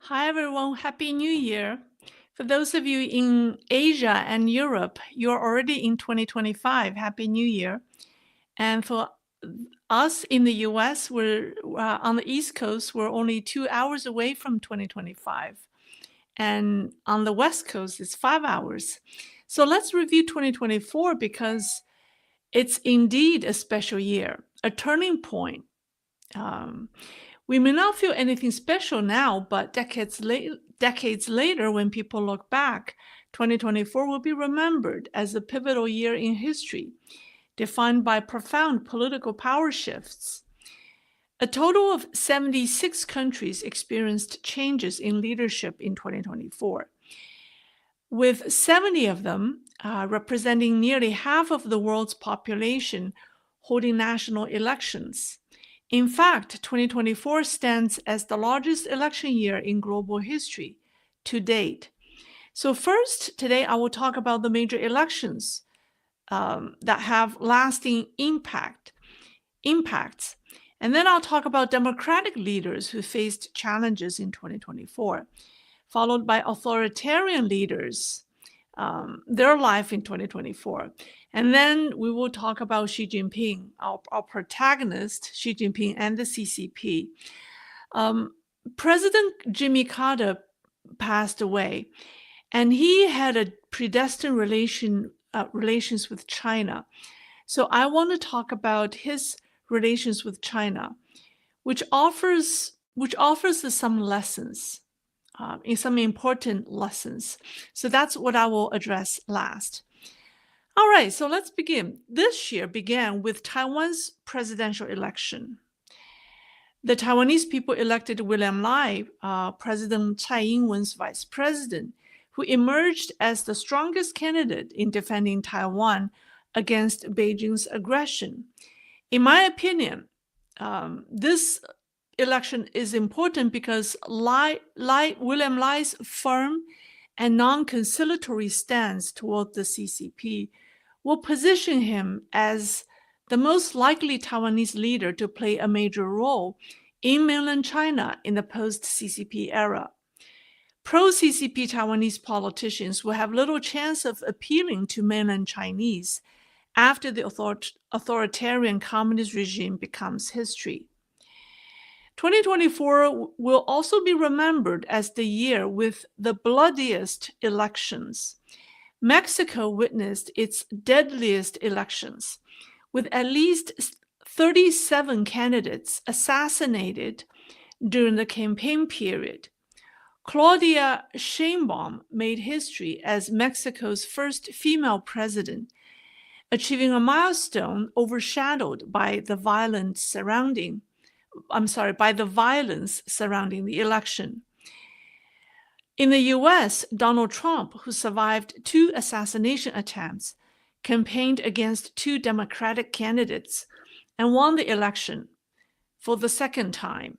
Hi, everyone. Happy New Year. For those of you in Asia and Europe, you're already in 2025. Happy New Year. And for us in the US, we're on the East Coast, we're only 2 hours away from 2025. And on the West Coast, it's 5 hours. So let's review 2024 because it's indeed a special year, a turning point. We may not feel anything special now, but decades later, when people look back, 2024 will be remembered as a pivotal year in history, defined by profound political power shifts. A total of 76 countries experienced changes in leadership in 2024, with 70 of them representing nearly half of the world's population holding national elections. In fact, 2024 stands as the largest election year in global history to date. So first, today I will talk about the major elections that have lasting impacts. And then I'll talk about democratic leaders who faced challenges in 2024, followed by authoritarian leaders, their life in 2024. And then we will talk about Xi Jinping, our protagonist, Xi Jinping and the CCP. President Jimmy Carter passed away, and he had a predestined relations with China. So I want to talk about his relations with China, which offers us some lessons, some important lessons. So that's what I will address last. All right, so let's begin. This year began with Taiwan's presidential election. The Taiwanese people elected William Lai, President Tsai Ing-wen's vice president, who emerged as the strongest candidate in defending Taiwan against Beijing's aggression. In my opinion, this election is important because William Lai's firm and non-conciliatory stance toward the CCP will position him as the most likely Taiwanese leader to play a major role in mainland China in the post-CCP era. Pro-CCP Taiwanese politicians will have little chance of appealing to mainland Chinese after the authoritarian communist regime becomes history. 2024 will also be remembered as the year with the bloodiest elections. Mexico witnessed its deadliest elections, with at least 37 candidates assassinated during the campaign period. Claudia Sheinbaum made history as Mexico's first female president, achieving a milestone overshadowed by the violence surrounding the election. In the US, Donald Trump, who survived 2 assassination attempts, campaigned against 2 Democratic candidates and won the election for the second time.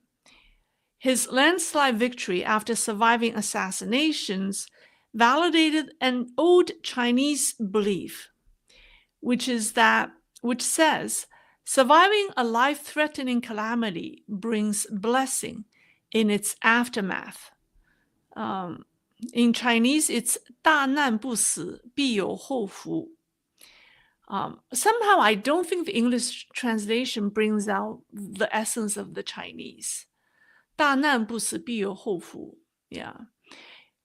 His landslide victory after surviving assassinations validated an old Chinese belief, which says surviving a life-threatening calamity brings blessing in its aftermath. In Chinese, it's 大难不死，必有后福. Somehow, I don't think the English translation brings out the essence of the Chinese. 大难不死，必有后福. Yeah.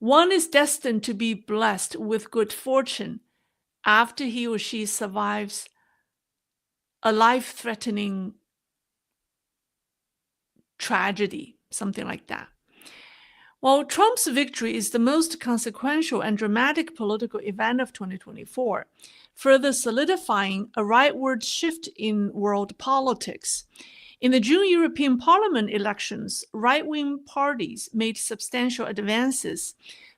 One is destined to be blessed with good fortune after he or she survives a life-threatening tragedy, something like that. While Trump's victory is the most consequential and dramatic political event of 2024, further solidifying a rightward shift in world politics. In the June European Parliament elections, right-wing parties made substantial advances,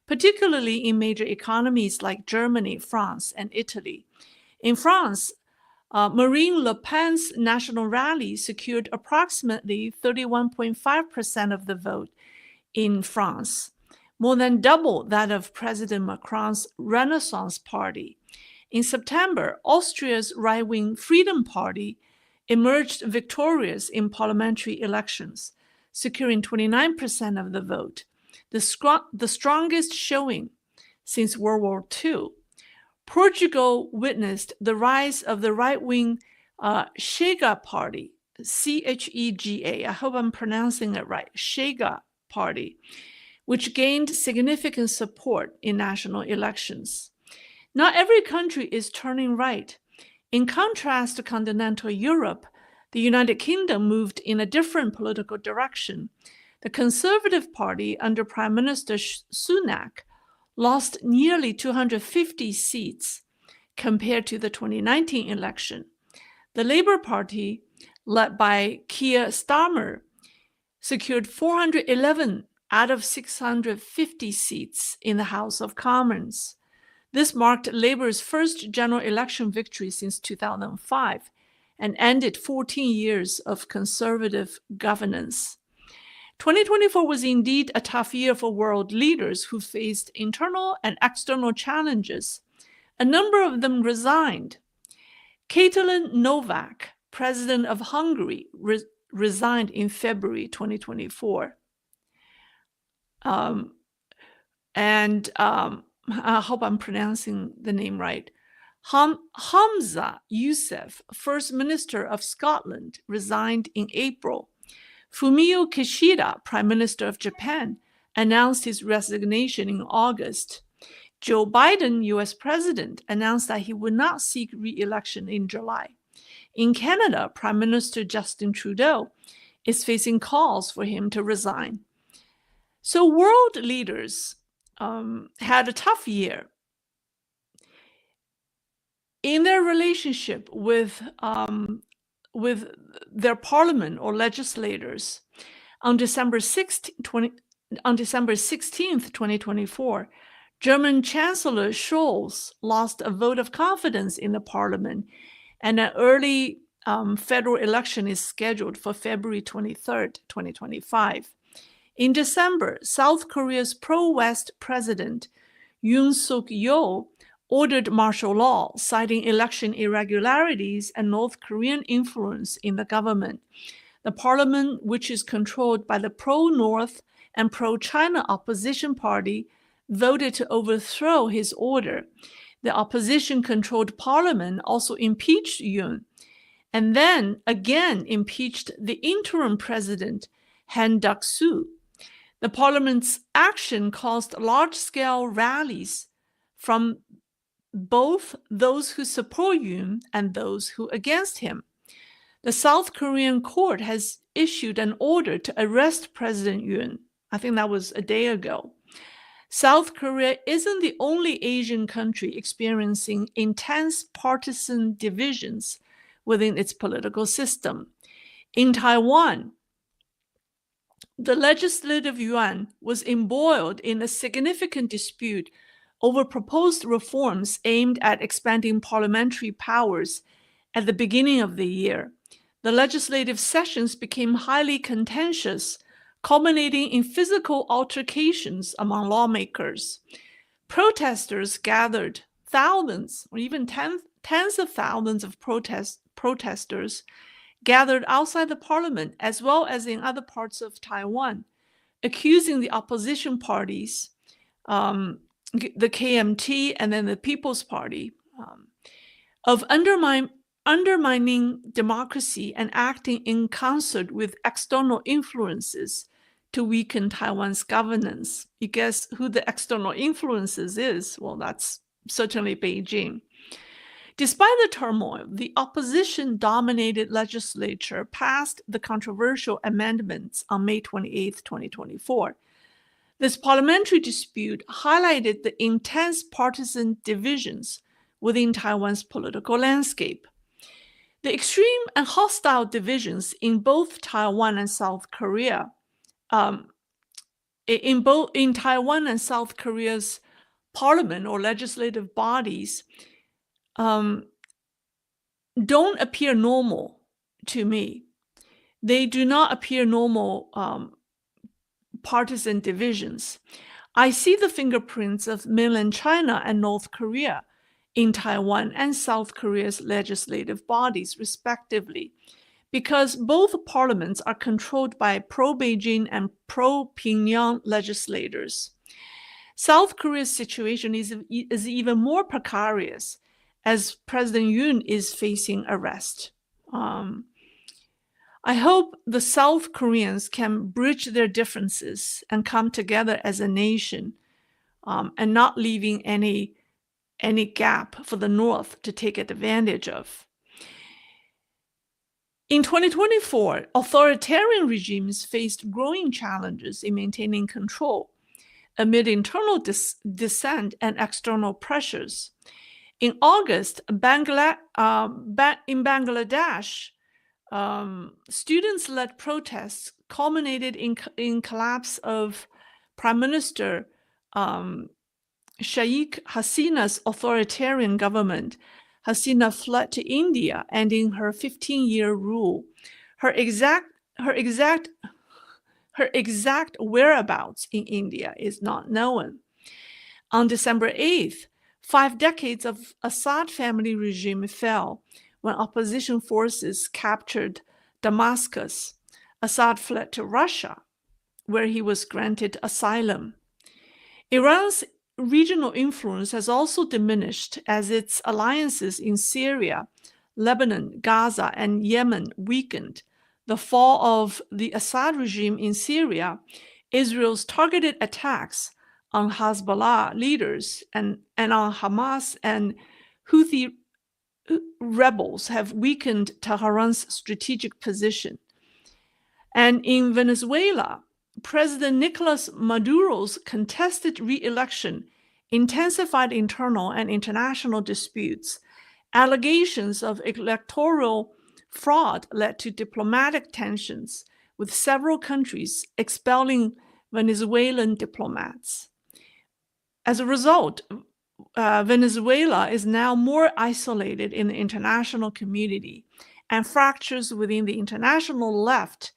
particularly in major economies like Germany, France, and Italy. In France, Marine Le Pen's national rally secured approximately 31.5% of the vote in France, more than double that of President Macron's Renaissance Party. In September, Austria's right-wing Freedom Party emerged victorious in parliamentary elections, securing 29% of the vote. the strongest showing since World War II. Portugal witnessed the rise of the right-wing Chega Party, C-H-E-G-A, I hope I'm pronouncing it right, Chega Party, which gained significant support in national elections. Not every country is turning right. In contrast to continental Europe, the United Kingdom moved in a different political direction. The Conservative Party under Prime Minister Sunak lost nearly 250 seats compared to the 2019 election. The Labour Party, led by Keir Starmer, secured 411 out of 650 seats in the House of Commons. This marked Labour's first general election victory since 2005 and ended 14 years of conservative governance. 2024 was indeed a tough year for world leaders who faced internal and external challenges. A number of them resigned. Katalin Novak, president of Hungary, resigned in February 2024. I hope I'm pronouncing the name right. Hamza Youssef, First Minister of Scotland, resigned in April. Fumio Kishida, Prime Minister of Japan, announced his resignation in August. Joe Biden, US President, announced that he would not seek re-election in July. In Canada, Prime Minister Justin Trudeau is facing calls for him to resign. So world leaders had a tough year in their relationship with their parliament or legislators. On December 16th, 2024, German Chancellor Scholz lost a vote of confidence in the parliament, and an early federal election is scheduled for February 23rd, 2025. In December, South Korea's pro-West president, Yoon Suk-yeol, ordered martial law, citing election irregularities and North Korean influence in the government. The parliament, which is controlled by the pro-North and pro-China opposition party, voted to overthrow his order. The opposition-controlled parliament also impeached Yoon, and then again impeached the interim president, Han Duck-soo. The parliament's action caused large-scale rallies from both those who support Yoon and those who are against him. The South Korean court has issued an order to arrest President Yoon. I think that was a day ago. South Korea isn't the only Asian country experiencing intense partisan divisions within its political system. In Taiwan, the legislative yuan was embroiled in a significant dispute over proposed reforms aimed at expanding parliamentary powers at the beginning of the year. The legislative sessions became highly contentious, culminating in physical altercations among lawmakers. Protesters gathered, thousands or even tens of thousands of protesters gathered outside the parliament as well as in other parts of Taiwan, accusing the opposition parties, the KMT and then the People's Party, of undermining democracy and acting in concert with external influences to weaken Taiwan's governance. You guess who the external influences is? Well, that's certainly Beijing. Despite the turmoil, the opposition-dominated legislature passed the controversial amendments on May 28, 2024. This parliamentary dispute highlighted the intense partisan divisions within Taiwan's political landscape. The extreme and hostile divisions in both Taiwan and South Korea, in Taiwan and South Korea's parliament or legislative bodies, don't appear normal to me. They do not appear normal partisan divisions. I see the fingerprints of mainland China and North Korea in Taiwan and South Korea's legislative bodies, respectively, because both parliaments are controlled by pro-Beijing and pro-Pyongyang legislators. South Korea's situation is even more precarious as President Yoon is facing arrest. I hope the South Koreans can bridge their differences and come together as a nation, and not leaving any gap for the North to take advantage of. In 2024, authoritarian regimes faced growing challenges in maintaining control amid internal dissent and external pressures. In August, in Bangladesh, students-led protests culminated in collapse of Prime Minister Sheikh Hasina's authoritarian government. Hasina fled to India, ending her 15-year rule. Her exact whereabouts in India is not known. On December 8th, 5 decades of Assad family regime fell when opposition forces captured Damascus. Assad fled to Russia, where he was granted asylum. Iran's regional influence has also diminished as its alliances in Syria, Lebanon, Gaza, and Yemen weakened. The fall of the Assad regime in Syria, Israel's targeted attacks on Hezbollah leaders and on Hamas and Houthi rebels have weakened Tehran's strategic position. And in Venezuela, President Nicolas Maduro's contested re-election intensified internal and international disputes. Allegations of electoral fraud led to diplomatic tensions, with several countries expelling Venezuelan diplomats. As a result, Venezuela is now more isolated in the international community, and fractures within the international left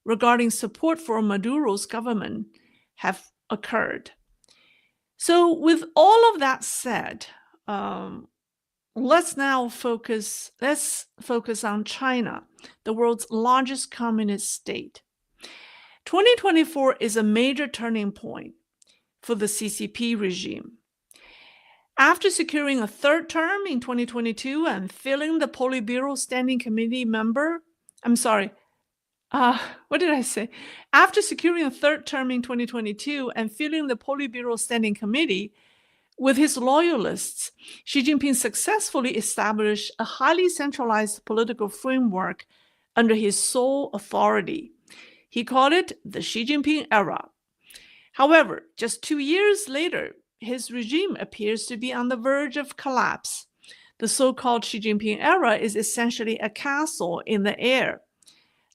regarding support for Maduro's government have occurred. So with all of that said, let's focus on China, the world's largest communist state. 2024 is a major turning point for the CCP regime. After securing a third term in 2022 and filling the Politburo Standing Committee member, After securing a third term in 2022 and filling the Politburo Standing Committee with his loyalists, Xi Jinping successfully established a highly centralized political framework under his sole authority. He called it the Xi Jinping era. However, just 2 years later, his regime appears to be on the verge of collapse. The so-called Xi Jinping era is essentially a castle in the air,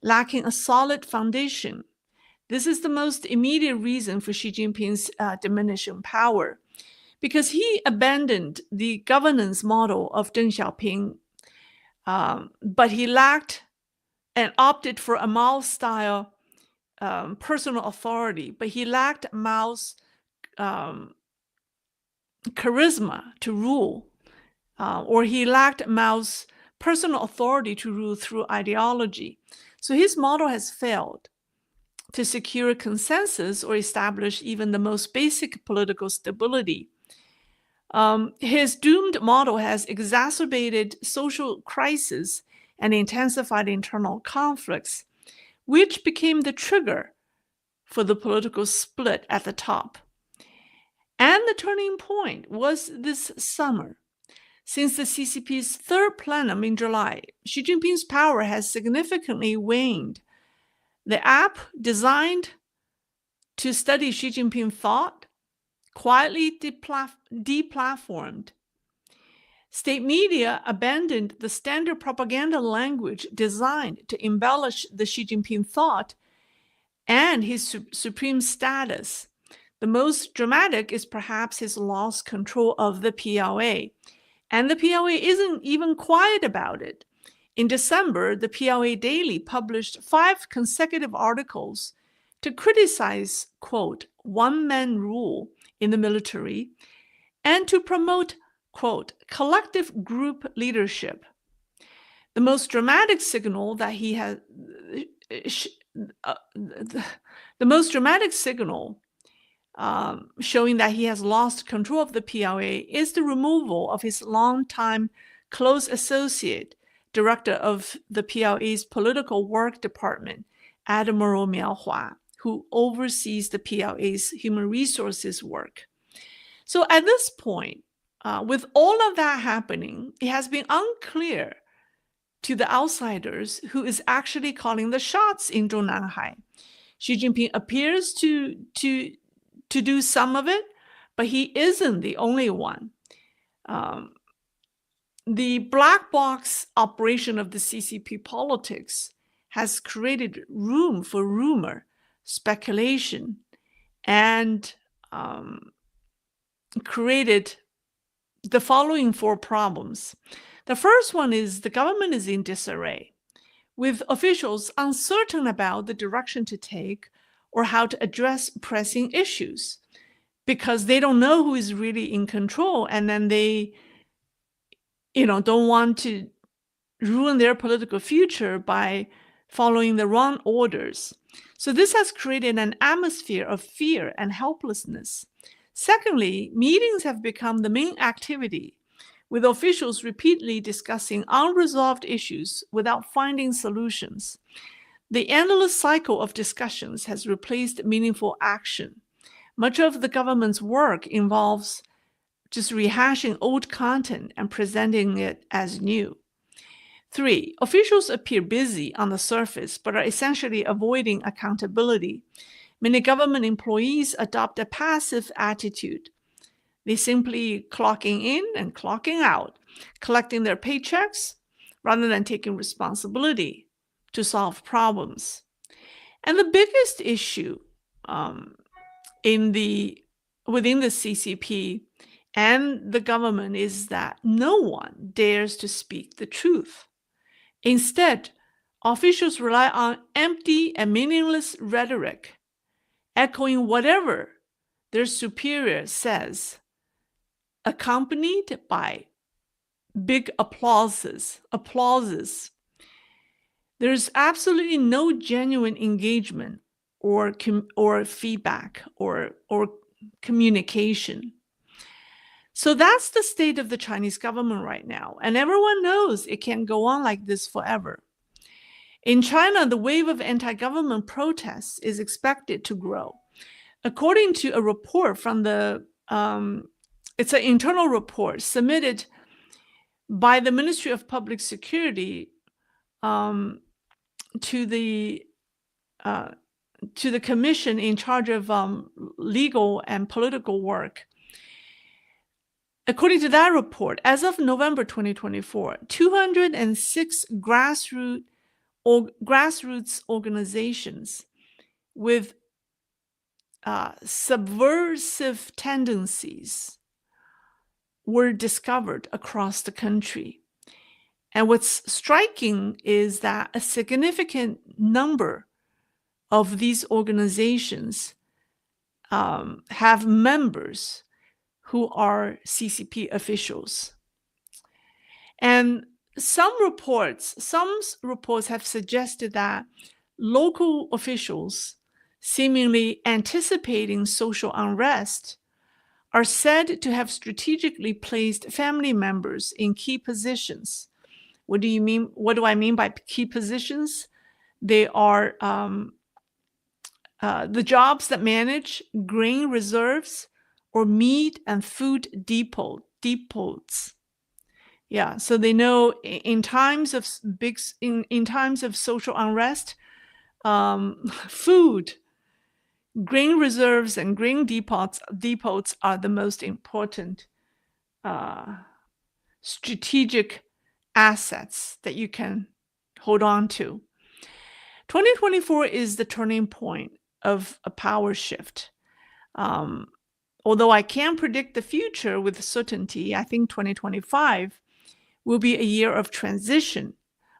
lacking a solid foundation. This is the most immediate reason for Xi Jinping's diminishing power, because he abandoned the governance model of Deng Xiaoping, but he lacked and opted for a Mao-style personal authority, but he lacked Mao's charisma to rule, or he lacked Mao's personal authority to rule through ideology. So his model has failed to secure consensus or establish even the most basic political stability. His doomed model has exacerbated social crisis and intensified internal conflicts, which became the trigger for the political split at the top. And the turning point was this summer. Since the CCP's third plenum in July, Xi Jinping's power has significantly waned. The app designed to study Xi Jinping thought quietly deplatformed. State media abandoned the standard propaganda language designed to embellish the Xi Jinping thought and his supreme status. The most dramatic is perhaps his lost control of the PLA. And the PLA isn't even quiet about it. In December, the PLA Daily published 5 consecutive articles to criticize, quote, one-man rule in the military and to promote, quote, collective group leadership. The most dramatic signal that he has, the most dramatic signal showing that he has lost control of the PLA is the removal of his longtime close associate, director of the PLA's political work department, Admiral Miao Hua, who oversees the PLA's human resources work. So at this point, with all of that happening, it has been unclear to the outsiders who is actually calling the shots in Zhongnanhai. Xi Jinping appears to do some of it, but he isn't the only one. The black box operation of the CCP politics has created room for rumor, speculation, and created the following 4 problems. The first one is the government is in disarray, with officials uncertain about the direction to take or how to address pressing issues, because they don't know who is really in control, and then they don't want to ruin their political future by following the wrong orders. So this has created an atmosphere of fear and helplessness. Secondly, meetings have become the main activity, with officials repeatedly discussing unresolved issues without finding solutions. The endless cycle of discussions has replaced meaningful action. Much of the government's work involves just rehashing old content and presenting it as new. 3, officials appear busy on the surface, but are essentially avoiding accountability. Many government employees adopt a passive attitude. They simply clocking in and clocking out, collecting their paychecks rather than taking responsibility to solve problems. And the biggest issue within the CCP and the government is that no one dares to speak the truth. Instead, officials rely on empty and meaningless rhetoric, echoing whatever their superior says, accompanied by big applauses. There's absolutely no genuine engagement or feedback or communication. So that's the state of the Chinese government right now. And everyone knows it can't go on like this forever. In China, the wave of anti-government protests is expected to grow. According to a report from it's an internal report submitted by the Ministry of Public Security to the commission in charge of legal and political work. According to that report, as of November 2024, 206 grassroots organizations with subversive tendencies were discovered across the country. And what's striking is that a significant number of these organizations have members who are CCP officials. And some reports have suggested that local officials, seemingly anticipating social unrest, are said to have strategically placed family members in key positions. What do I mean by key positions? They are the jobs that manage grain reserves or meat and food depots. Yeah, so they know in times of social unrest, food, grain reserves, and grain depots are the most important strategic assets that you can hold on to. 2024 is the turning point of a power shift. Although I can't predict the future with certainty, I think 2025 will be a year of transition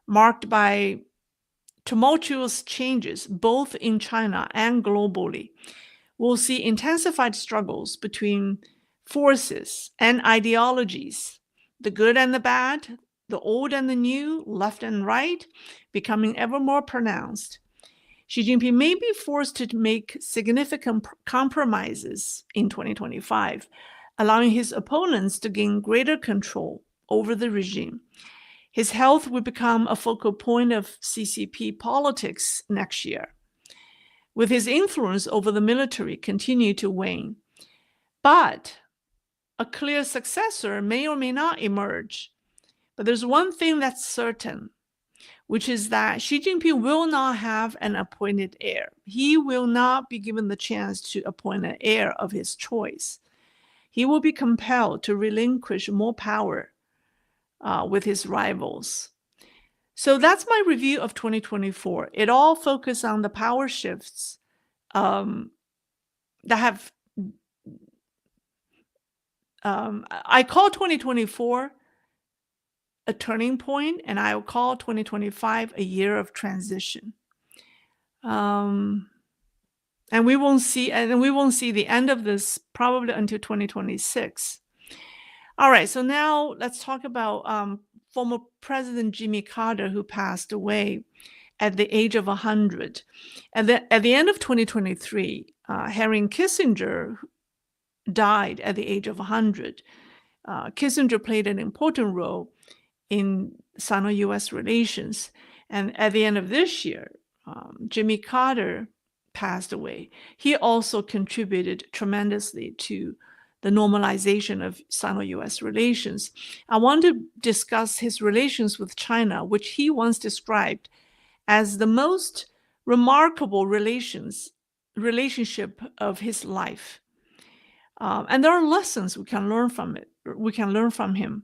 marked by tumultuous changes both in China and globally. We'll see intensified struggles between forces and ideologies, the good and the bad, the old and the new, left and right, becoming ever more pronounced. Xi Jinping may be forced to make significant compromises in 2025, allowing his opponents to gain greater control over the regime. His health will become a focal point of CCP politics next year, with his influence over the military continue to wane. But a clear successor may or may not emerge. But there's one thing that's certain, which is that Xi Jinping will not have an appointed heir. He will not be given the chance to appoint an heir of his choice. He will be compelled to relinquish more power with his rivals. So that's my review of 2024. It all focused on the power shifts that have, I call 2024 a turning point, and I will call 2025 a year of transition. And we won't see the end of this probably until 2026. All right, so now let's talk about former President Jimmy Carter, who passed away at the age of 100. At the end of 2023, Henry Kissinger died at the age of 100. Kissinger played an important role in Sino-US relations. And at the end of this year, Jimmy Carter passed away. He also contributed tremendously to the normalization of Sino-US relations. I want to discuss his relations with China, which he once described as the most remarkable relationship of his life. And there are lessons we can learn from it. We can learn from him.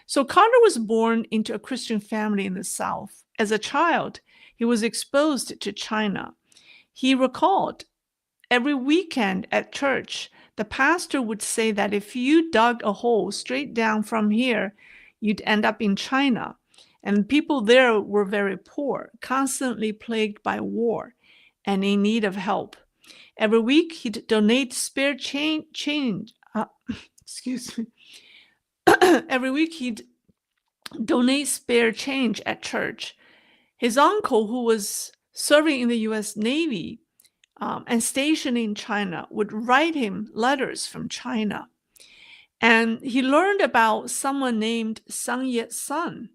So Carter was born into a Christian family in the South. As a child, he was exposed to China. He recalled every weekend at church, the pastor would say that if you dug a hole straight down from here, you'd end up in China. And people there were very poor, constantly plagued by war and in need of help. Every week, he'd donate spare change. Excuse me. Every week, he'd donate spare change at church. His uncle, who was serving in the U.S. Navy and stationed in China, would write him letters from China. And he learned about someone named Sun Yat-sen,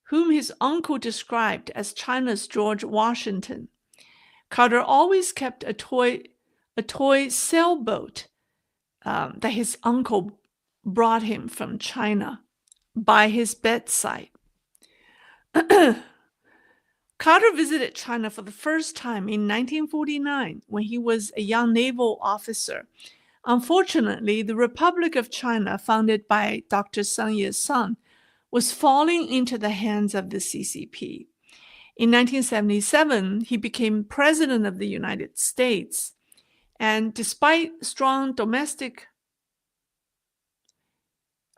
whom his uncle described as China's George Washington. Carter always kept a toy sailboat that his uncle brought him from China by his bedside. Carter visited China for the first time in 1949 when he was a young naval officer. Unfortunately, the Republic of China, founded by Dr. Sun Yat-sen, was falling into the hands of the CCP. In 1977, he became president of the United States. And despite strong domestic,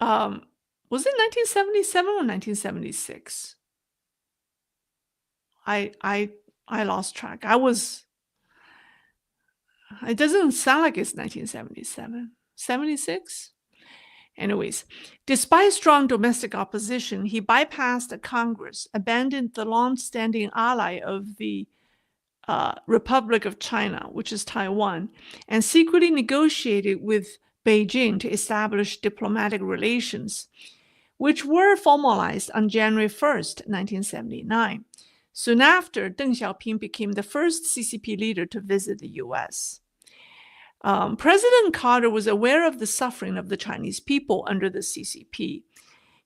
was it 1977 or 1976? I lost track. It doesn't sound like it's 1977. 76? Anyways, despite strong domestic opposition, he bypassed Congress, abandoned the long-standing ally of the Republic of China, which is Taiwan, and secretly negotiated with Beijing to establish diplomatic relations, which were formalized on January 1st, 1979. Soon after, Deng Xiaoping became the first CCP leader to visit the U.S. President Carter was aware of the suffering of the Chinese people under the CCP.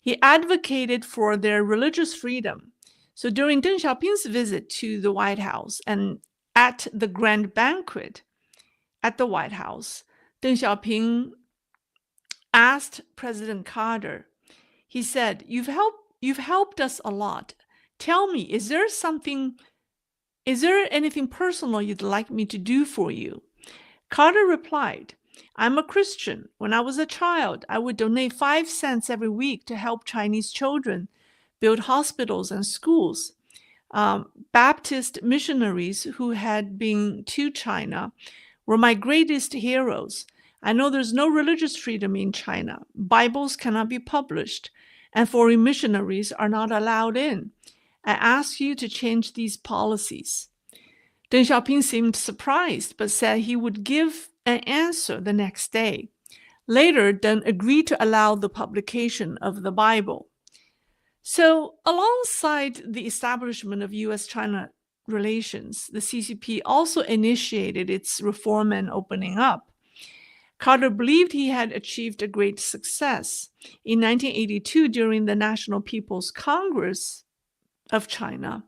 He advocated for their religious freedom. So during Deng Xiaoping's visit to the White House and at the grand banquet at the White House, Deng Xiaoping asked President Carter, he said, you've helped us a lot. Tell me, is there anything personal you'd like me to do for you? Carter replied, I'm a Christian. When I was a child, I would donate 5 cents every week to help Chinese children build hospitals and schools. Baptist missionaries who had been to China were my greatest heroes. I know there's no religious freedom in China. Bibles cannot be published. and foreign missionaries are not allowed in. I ask you to change these policies." Deng Xiaoping seemed surprised, but said he would give an answer the next day. Later, Deng agreed to allow the publication of the Bible. So, alongside the establishment of US-China relations, the CCP also initiated its reform and opening up. Carter believed he had achieved a great success. In 1982, during the National People's Congress of China,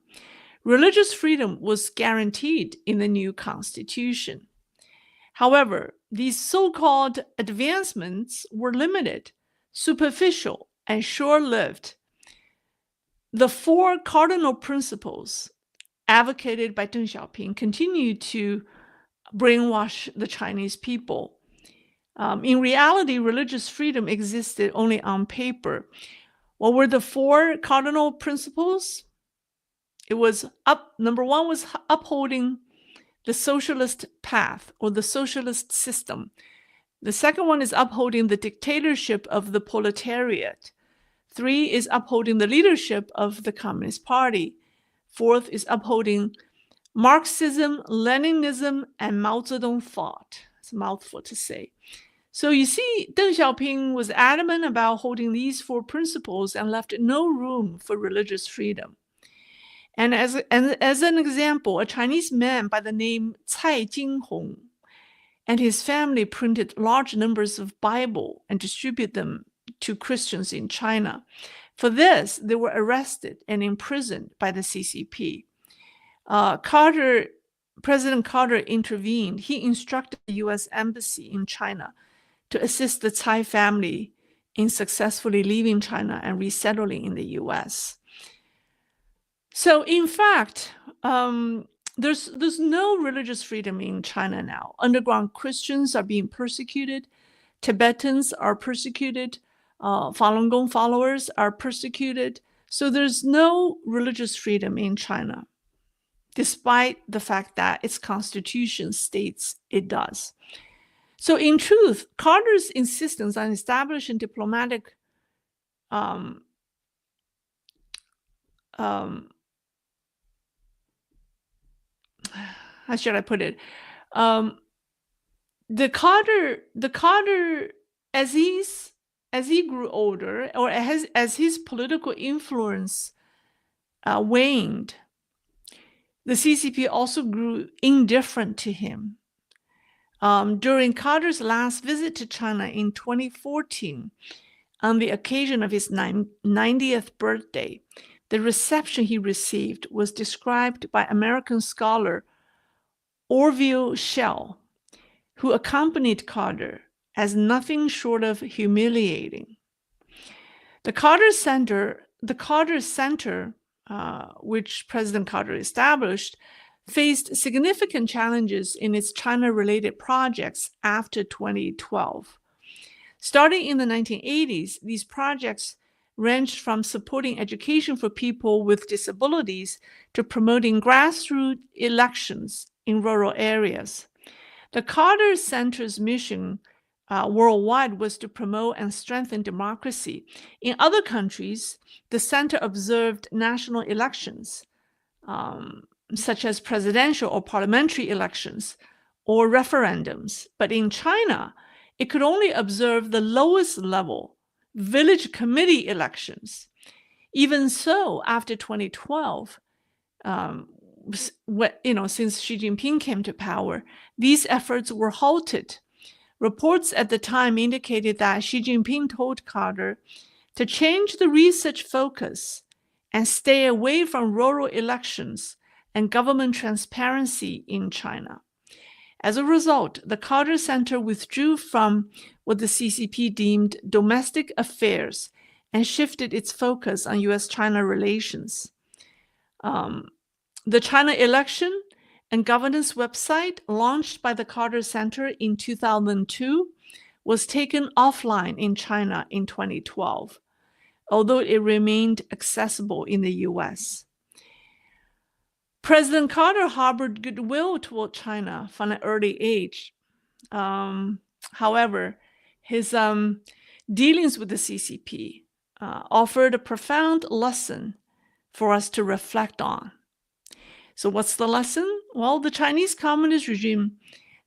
religious freedom was guaranteed in the new constitution. However, these so-called advancements were limited, superficial, and short-lived. The four cardinal principles advocated by Deng Xiaoping continued to brainwash the Chinese people. In reality, religious freedom existed only on paper. What were the four cardinal principles? It was number one was upholding the socialist path or the socialist system. The second one is upholding the dictatorship of the proletariat. 3 is upholding the leadership of the Communist Party. 4th is upholding Marxism, Leninism, and Mao Zedong thought. It's a mouthful to say. So you see, Deng Xiaoping was adamant about holding these four principles and left no room for religious freedom. And as an example, a Chinese man by the name Cai Jinhong and his family printed large numbers of Bible and distributed them to Christians in China. For this, they were arrested and imprisoned by the CCP. President Carter intervened. He instructed the U.S. Embassy in China to assist the Tsai family in successfully leaving China and resettling in the U.S. So, in fact, there's no religious freedom in China now. Underground Christians are being persecuted. Tibetans are persecuted. Falun Gong followers are persecuted. So there's no religious freedom in China, despite the fact that its constitution states it does. So in truth, Carter's insistence on establishing diplomatic how should I put it? The Carter, as he grew older, or as his political influence waned, the CCP also grew indifferent to him. During Carter's last visit to China in 2014, on the occasion of his 90th birthday, the reception he received was described by American scholar Orville Schell, who accompanied Carter, as nothing short of humiliating. The Carter Center, which President Carter established, faced significant challenges in its China-related projects after 2012. Starting in the 1980s, these projects ranged from supporting education for people with disabilities to promoting grassroots elections in rural areas. The Carter Center's mission worldwide was to promote and strengthen democracy. In other countries, the center observed national elections, such as presidential or parliamentary elections or referendums. But in China, it could only observe the lowest level, village committee elections. Even so, after 2012, since Xi Jinping came to power, these efforts were halted. Reports at the time indicated that Xi Jinping told Carter to change the research focus and stay away from rural elections and government transparency in China. As a result, the Carter Center withdrew from what the CCP deemed domestic affairs and shifted its focus on US-China relations. The China Election and Governance website, launched by the Carter Center in 2002, was taken offline in China in 2012, although it remained accessible in the US. President Carter harbored goodwill toward China from an early age. However, his dealings with the CCP offered a profound lesson for us to reflect on. So what's the lesson? Well, the Chinese Communist regime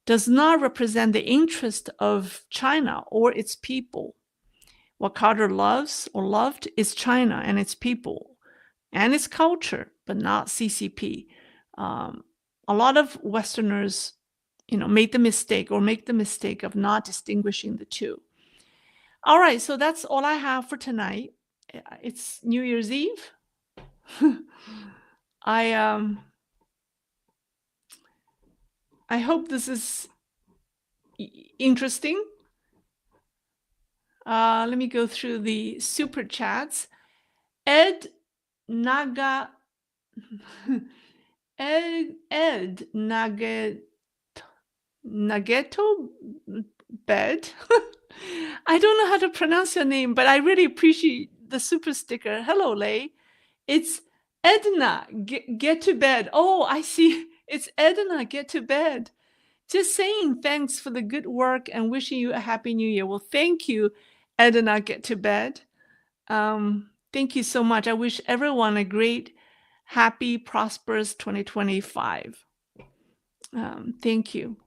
does not represent the interest of China or its people. What Carter loves or loved is China and its people and its culture, but not CCP. A lot of Westerners, made the mistake or make the mistake of not distinguishing the two. All right, so that's all I have for tonight. It's New Year's Eve. I hope this is interesting. Let me go through the super chats. Ed Naga Ed Nageto Bed. I don't know how to pronounce your name, but I really appreciate the super sticker. Hello, Lei. It's Edna. Get to bed. Oh, I see. It's Edna. Get to bed. Just saying thanks for the good work and wishing you a happy new year. Well, thank you, Edna. Get to bed. Thank you so much. I wish everyone a great, happy, prosperous 2025. Thank you.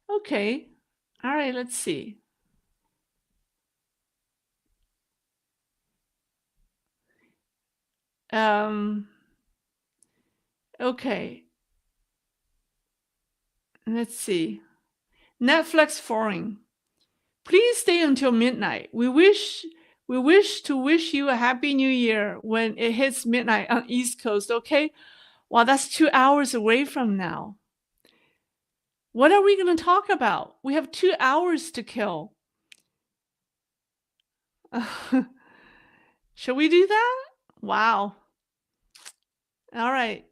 Okay. All right, let's see. Okay. Let's see. Netflix foreign. Please stay until midnight. We wish to wish you a happy new year when it hits midnight on East Coast, okay? Well, that's 2 hours away from now. What are we going to talk about? We have 2 hours to kill. Shall we do that? Wow. All right.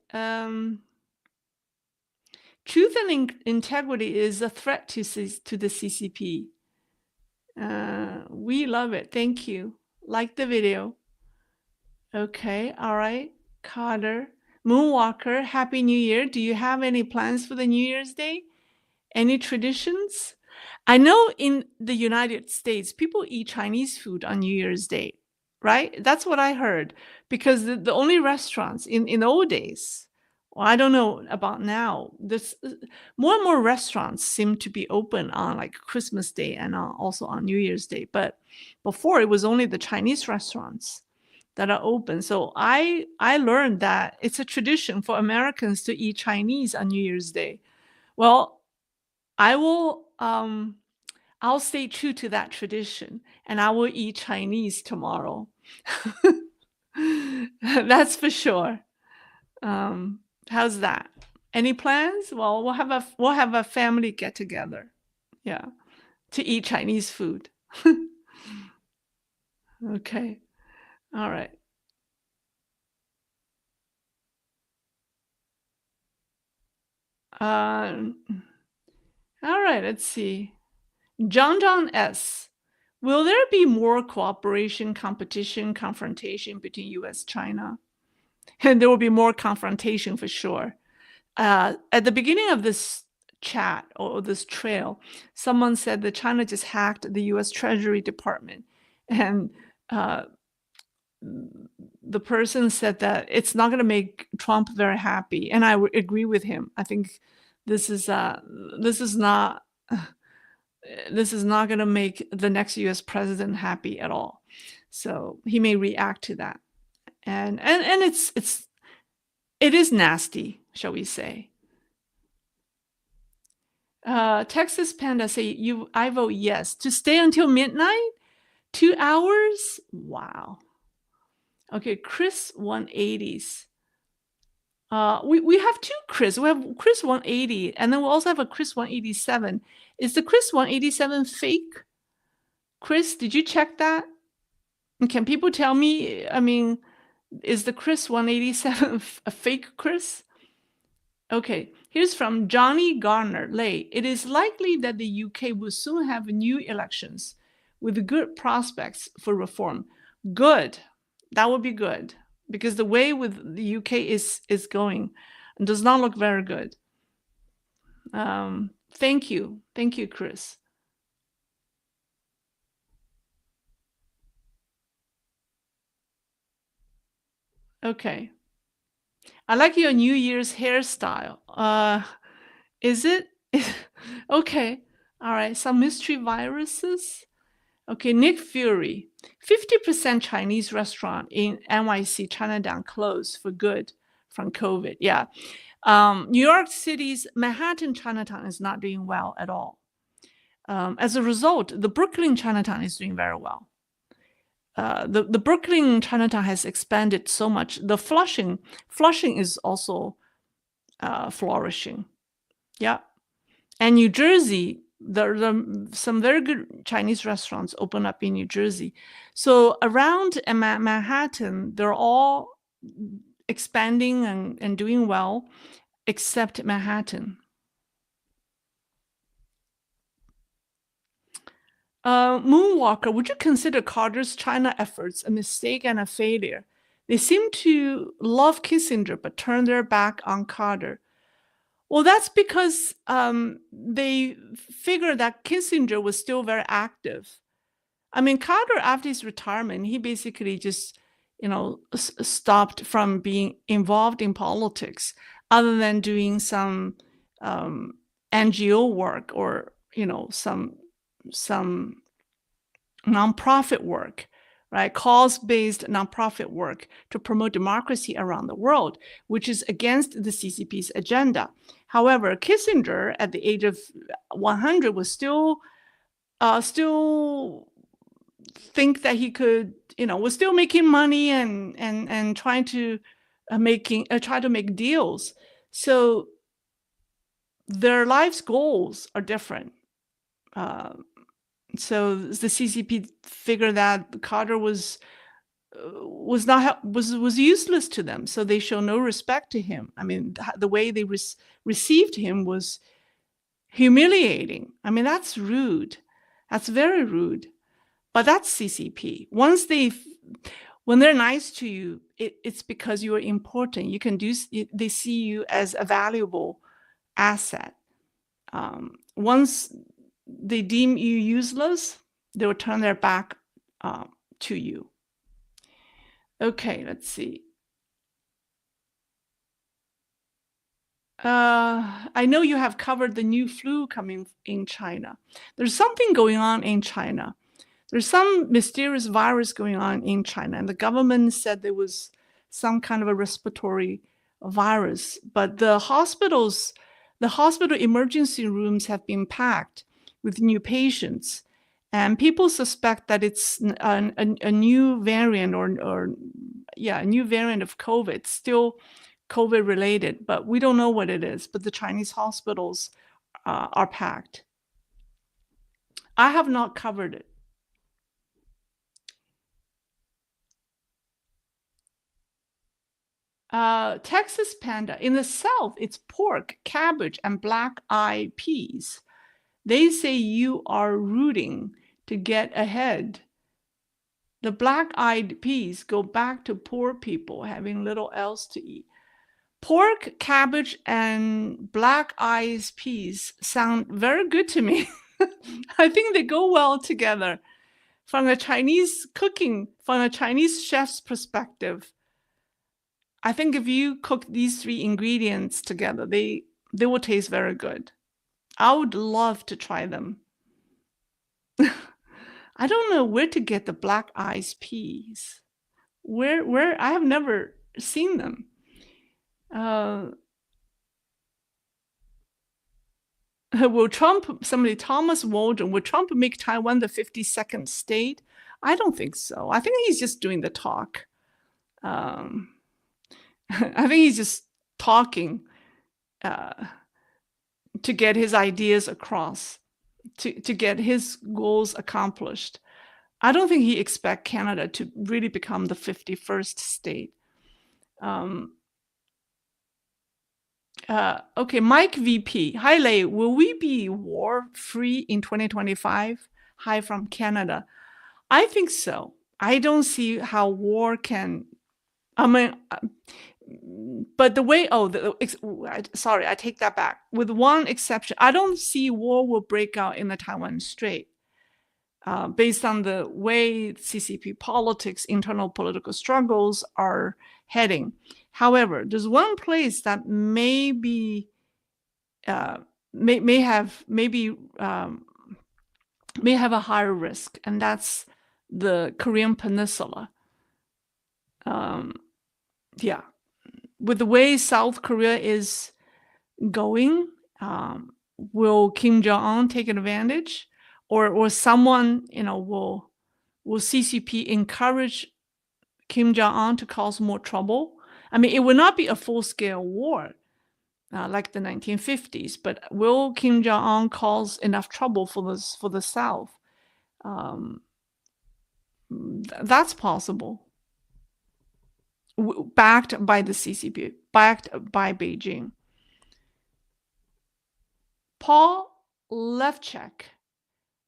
Truth and integrity is a threat to the CCP. We love it. Thank you. Like the video. Okay. All right. Carter. Moonwalker, Happy New Year. Do you have any plans for the New Year's Day? Any traditions? I know in the United States, people eat Chinese food on New Year's Day, right? That's what I heard. Because the only restaurants in old days, well, I don't know about now, this more and more restaurants seem to be open on like Christmas Day and also on New Year's Day. But before, it was only the Chinese restaurants that are open. So I learned that it's a tradition for Americans to eat Chinese on New Year's Day. Well, I will I'll stay true to that tradition and I will eat Chinese tomorrow. That's for sure. How's that? Any plans? Well, we'll have a family get together. Yeah. To eat Chinese food. Okay. All right. All right, let's see. John S. Will there be more cooperation, competition, confrontation between US, China? And there will be more confrontation for sure. At the beginning of this chat or this trail, someone said that China just hacked the US Treasury Department. And the person said that it's not going to make Trump very happy. And I would agree with him. I think this is not going to make the next US president happy at all. So he may react to that. And it is nasty, shall we say. Texas Panda say I vote yes. To stay until midnight? 2 hours? Wow. Okay, Chris 180s. We have two Chris. We have Chris 180, and then we also have a Chris 187. Is the Chris 187 fake? Chris, did you check that? And can people tell me, I mean, is the Chris 187 a fake Chris? Okay, here's from Johnny Garner. Lay, it is likely that the UK will soon have new elections with good prospects for reform. Good. That would be good. Because the way with the UK is going does not look very good. Thank you. Thank you, Chris. Okay. I like your New Year's hairstyle. Is it? Okay. All right. Some mystery viruses. Okay. Nick Fury. 50% Chinese restaurant in NYC Chinatown closed for good from COVID. Yeah. New York City's Manhattan Chinatown is not doing well at all. As a result, the Brooklyn Chinatown is doing very well. The Brooklyn Chinatown has expanded so much. The Flushing is also flourishing. Yeah, and New Jersey, there are some very good Chinese restaurants open up in New Jersey. So around Manhattan, they're all expanding and doing well, except Manhattan. Moonwalker, would you consider Carter's China efforts a mistake and a failure? They seem to love Kissinger but turn their back on Carter. Well, that's because they figured that Kissinger was still very active. I mean, Carter, after his retirement, he basically just, stopped from being involved in politics, other than doing some NGO work or some nonprofit work, right? Cause-based nonprofit work to promote democracy around the world, which is against the CCP's agenda. However, Kissinger, at the age of 100, was still think that he could, was still making money and trying to try to make deals. So their life's goals are different. So the CCP figured that Carter was useless to them, so they show no respect to him. I mean, the way they received him was humiliating. I mean, that's rude. That's very rude. But that's CCP. When they're nice to you, it's because you are important. They see you as a valuable asset. Once they deem you useless, they will turn their back to you. Okay, let's see. I know you have covered the new flu coming in China. There's something going on in China. There's some mysterious virus going on in China, and the government said there was some kind of a respiratory virus, but the hospital emergency rooms have been packed with new patients, and people suspect that it's a new variant a new variant of COVID, still COVID related, but we don't know what it is. But the Chinese hospitals are packed. I have not covered it. Texas Panda. In the South, it's pork, cabbage, and black-eyed peas. They say you are rooting to get ahead. The black-eyed peas go back to poor people having little else to eat. Pork, cabbage, and black-eyed peas sound very good to me. I think they go well together. From a Chinese chef's perspective, I think if you cook these three ingredients together, they will taste very good. I would love to try them. I don't know where to get the black-eyed peas. Where I have never seen them. Thomas Waldron, will Trump make Taiwan the 52nd state? I don't think so. I think he's just doing the talk. I think he's just talking to get his ideas across, to get his goals accomplished. I don't think he expects Canada to really become the 51st state. Okay, Mike VP. Hi, Lei. Will we be war-free in 2025? Hi from Canada. I think so. I don't see how war can I mean, but the way, sorry, I take that back. With one exception, I don't see war will break out in the Taiwan Strait. Based on the way CCP politics, internal political struggles are heading. However, there's one place that may be may have a higher risk, and that's the Korean Peninsula. Yeah, with the way South Korea is going, will Kim Jong-un take advantage, or someone will CCP encourage Kim Jong-un to cause more trouble? I mean, it will not be a full-scale war like the 1950s, but will Kim Jong-un cause enough trouble for the South? That's possible. Backed by the CCP, backed by Beijing. Paul Levchuk.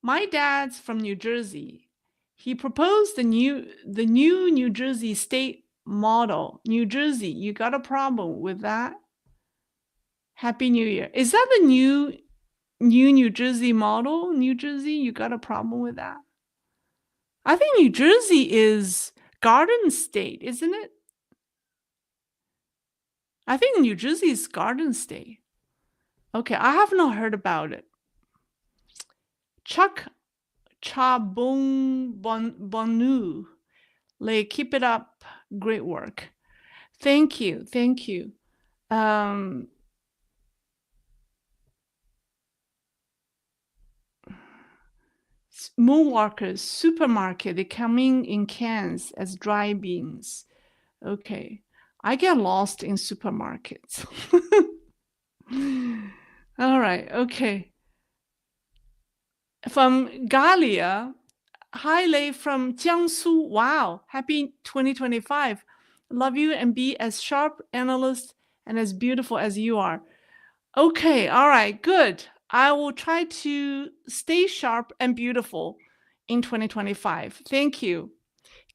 My dad's from New Jersey. He proposed the new New Jersey state model. New Jersey, you got a problem with that? Happy New Year. Is that the New Jersey model? New Jersey, you got a problem with that? I think New Jersey is Garden State, isn't it? I think New Jersey is Garden State. Okay, I have not heard about it. Chuck Bonu. Like, keep it up. Great work. Thank you. Thank you. Moonwalkers supermarket, they come in cans as dry beans. Okay. I get lost in supermarkets. All right. Okay. From Galia. Hi, Lei from Jiangsu. Wow. Happy 2025. Love you and be as sharp analyst and as beautiful as you are. Okay. All right. Good. I will try to stay sharp and beautiful in 2025. Thank you.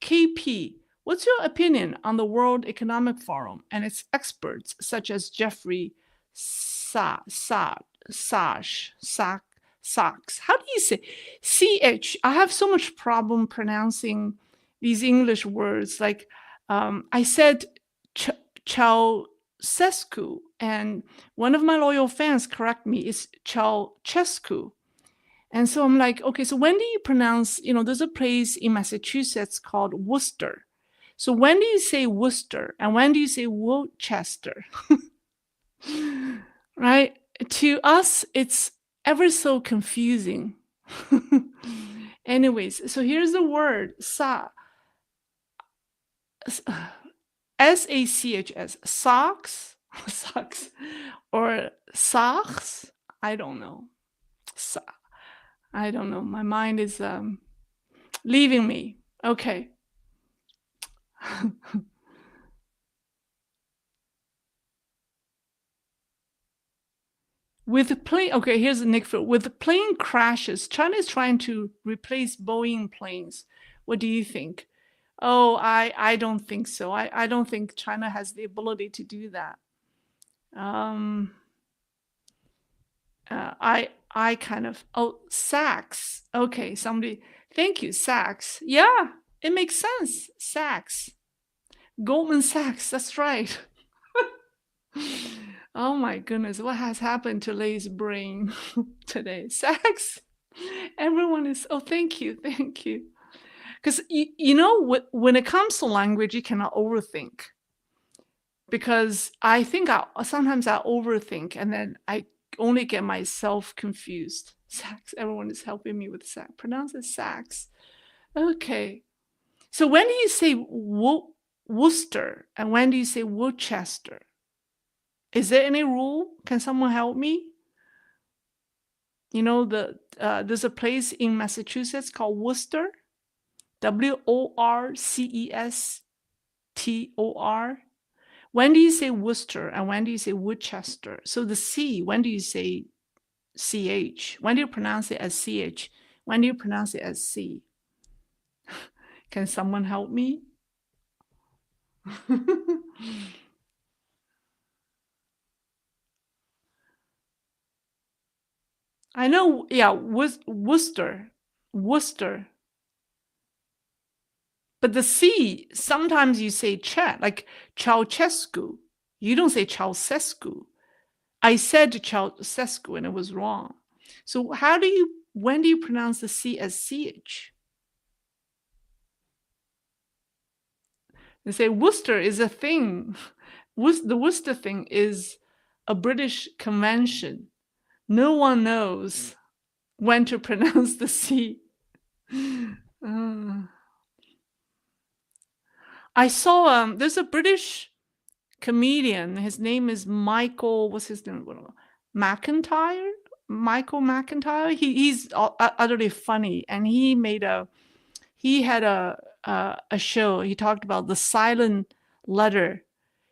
KP, what's your opinion on the World Economic Forum and its experts such as Jeffrey Sachs? How do you say CH? I have so much problem pronouncing these English words. Like I said Ceausescu, and one of my loyal fans correct me, is Ceausescu. And so I'm like, okay, so when do you pronounce, there's a place in Massachusetts called Worcester. So when do you say Worcester and when do you say Worcester? Right? To us, it's ever so confusing. Anyways, so here's the word, S-A-C-H-S, socks, or socks? I don't know. I don't know. My mind is leaving me. Okay. With plane, okay, here's Nick Phil. With plane crashes, China is trying to replace Boeing planes. What do you think? Oh, I don't think so. I don't think China has the ability to do that. I kind of, Sachs. Okay, somebody, thank you, Sachs. Yeah, it makes sense. Sachs. Goldman Sachs, that's right. Oh my goodness, what has happened to Lei's brain today? Sachs. Everyone is, thank you. Because, when it comes to language, you cannot overthink. Because I think sometimes I overthink and then I only get myself confused. Sachs, everyone is helping me with Sachs. Pronounce it Sachs. Okay. So when do you say Worcester and when do you say Worcester? Is there any rule? Can someone help me? There's a place in Massachusetts called Worcester. Worcester. When do you say Worcester and when do you say Worcester? So the C, when do you say CH? When do you pronounce it as CH? When do you pronounce it as C? Can someone help me? I know, yeah, Worcester, Worcester. But the C, sometimes you say Che, like Ceausescu. You don't say Ceausescu. I said Ceausescu and it was wrong. So when do you pronounce the C as CH? They say Worcester is a thing. The Worcester thing is a British convention. No one knows when to pronounce the C. Uh, I saw there's a British comedian. His name is Michael. What's his name? McIntyre. Michael McIntyre. He's utterly funny, and he had a show. He talked about the silent letter.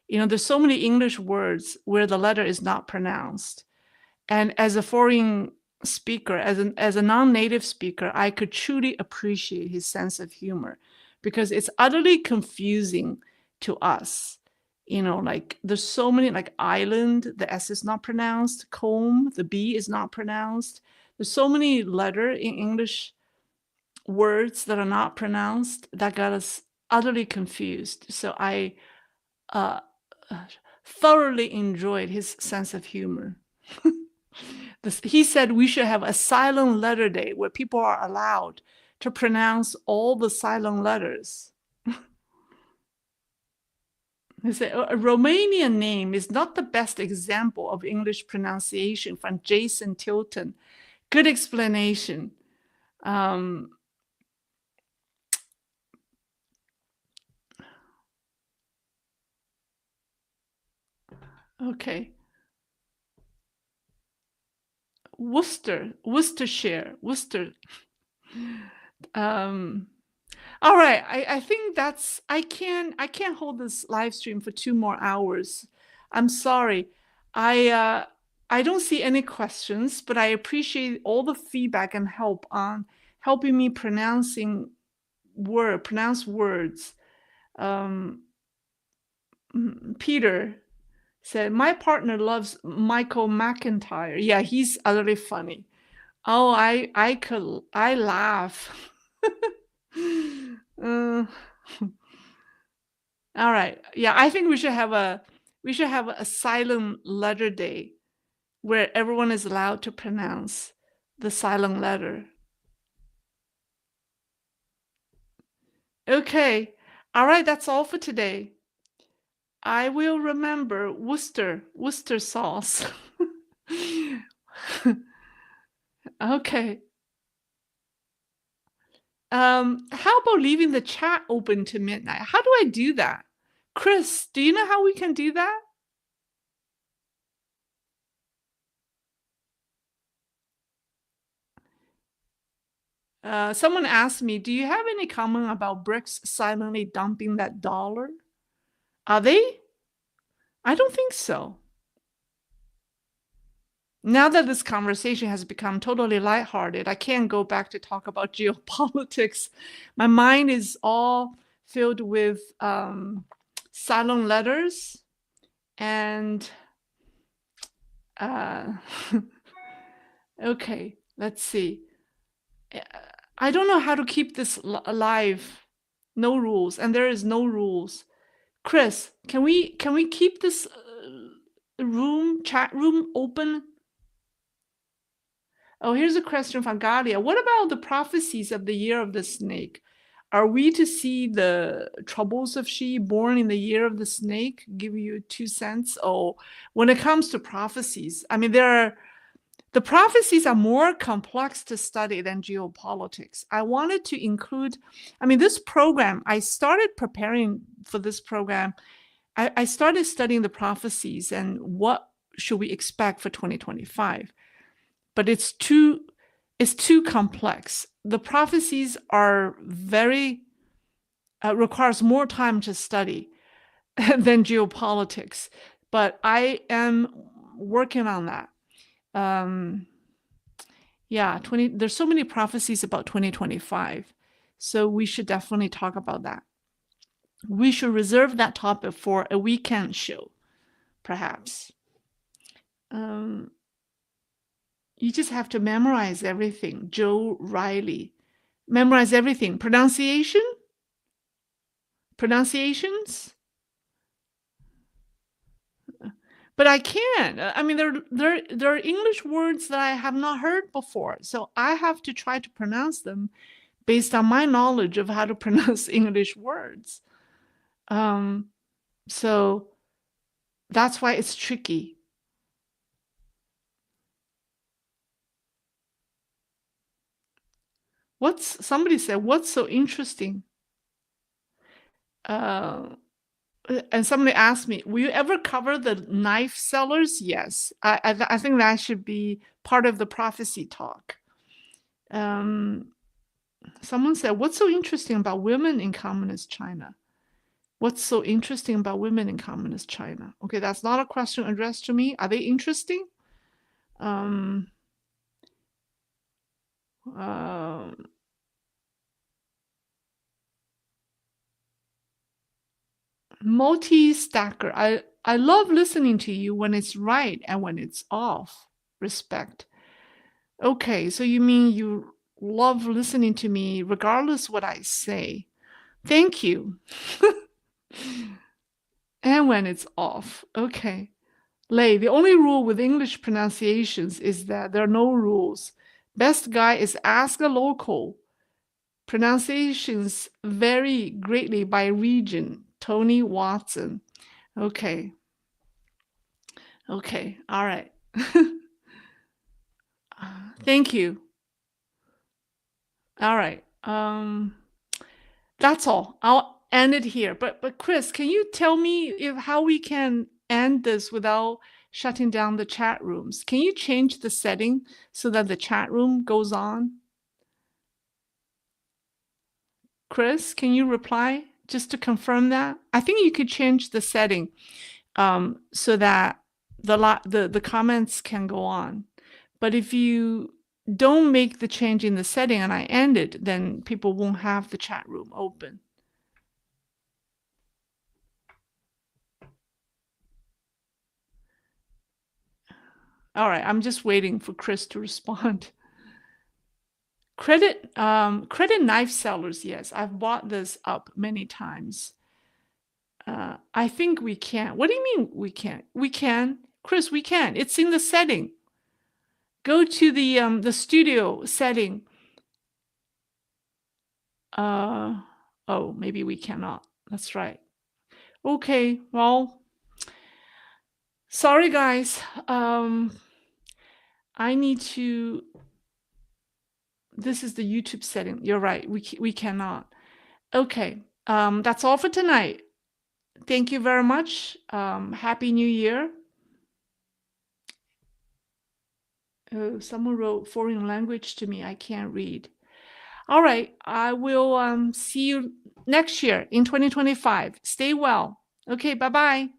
There's so many English words where the letter is not pronounced. And as a foreign speaker, as a non-native speaker, I could truly appreciate his sense of humor because it's utterly confusing to us. Like there's so many, like island, the S is not pronounced, comb, the B is not pronounced. There's so many letter in English words that are not pronounced that got us utterly confused. So I uh, thoroughly enjoyed his sense of humor. He said we should have a silent letter day where people are allowed to pronounce all the silent letters. He said a Romanian name is not the best example of English pronunciation from Jason Tilton. Good explanation. Okay. Worcestershire, Worcester. All right. I think I can't hold this live stream for 2 more hours. I'm sorry. I don't see any questions, but I appreciate all the feedback and help on helping me pronounce words. Um, Peter said, my partner loves Michael McIntyre. Yeah, he's utterly funny. Oh, I laugh. Uh, all right. Yeah, I think we should have a silent letter day where everyone is allowed to pronounce the silent letter. Okay. All right, that's all for today. I will remember Worcester sauce. Okay. How about leaving the chat open to midnight? How do I do that? Chris, do you know how we can do that? Someone asked me, do you have any comment about BRICS silently dumping that dollar? Are they? I don't think so. Now that this conversation has become totally lighthearted, I can't go back to talk about geopolitics. My mind is all filled with silent letters and okay, let's see. I don't know how to keep this alive. No rules, and there is no rules. Chris, can we keep this chat room open? Oh, here's a question from Galia. What about the prophecies of the year of the snake? Are we to see the troubles of she born in the year of the snake? Give you 2 cents. Oh, when it comes to prophecies, I mean, the prophecies are more complex to study than geopolitics. I wanted to include, this program, I started preparing for this program. I started studying the prophecies and what should we expect for 2025. But it's too complex. The prophecies are very requires more time to study than geopolitics. But I am working on that. Yeah, there's so many prophecies about 2025. So we should definitely talk about that. We should reserve that topic for a weekend show, perhaps. You just have to memorize everything. Joe Riley. Memorize everything. Pronunciations? But I can't. I mean, there are English words that I have not heard before. So I have to try to pronounce them based on my knowledge of how to pronounce English words. So that's why it's tricky. Somebody said, what's so interesting? And somebody asked me, will you ever cover the knife sellers? Yes. I think that should be part of the prophecy talk. Someone said, what's so interesting about women in communist China? What's so interesting about women in communist China? Okay, that's not a question addressed to me. Are they interesting? Multi-stacker. I love listening to you when it's right and when it's off. Respect. Okay, so you mean you love listening to me regardless what I say. Thank you. And when it's off. Okay. Lei, the only rule with English pronunciations is that there are no rules. Best guy is ask a local. Pronunciations vary greatly by region. Tony Watson. Okay. Okay. All right. Thank you. All right. That's all. I'll end it here. But Chris, can you tell me how we can end this without shutting down the chat rooms? Can you change the setting so that the chat room goes on? Chris, can you reply just to confirm that? I think you could change the setting so that the comments can go on. But if you don't make the change in the setting and I end it, then people won't have the chat room open. All right, I'm just waiting for Chris to respond. Credit knife sellers, yes, I've bought this up many times. I think we can. What do you mean we can't? We can. Chris, we can. It's in the setting. Go to the studio setting. Oh, maybe we cannot. That's right. Okay, well, sorry guys. I need to. This is the YouTube setting. You're right. We cannot. Okay. That's all for tonight. Thank you very much. Happy New Year. Oh, someone wrote foreign language to me. I can't read. All right. I will see you next year in 2025. Stay well. Okay. Bye-bye.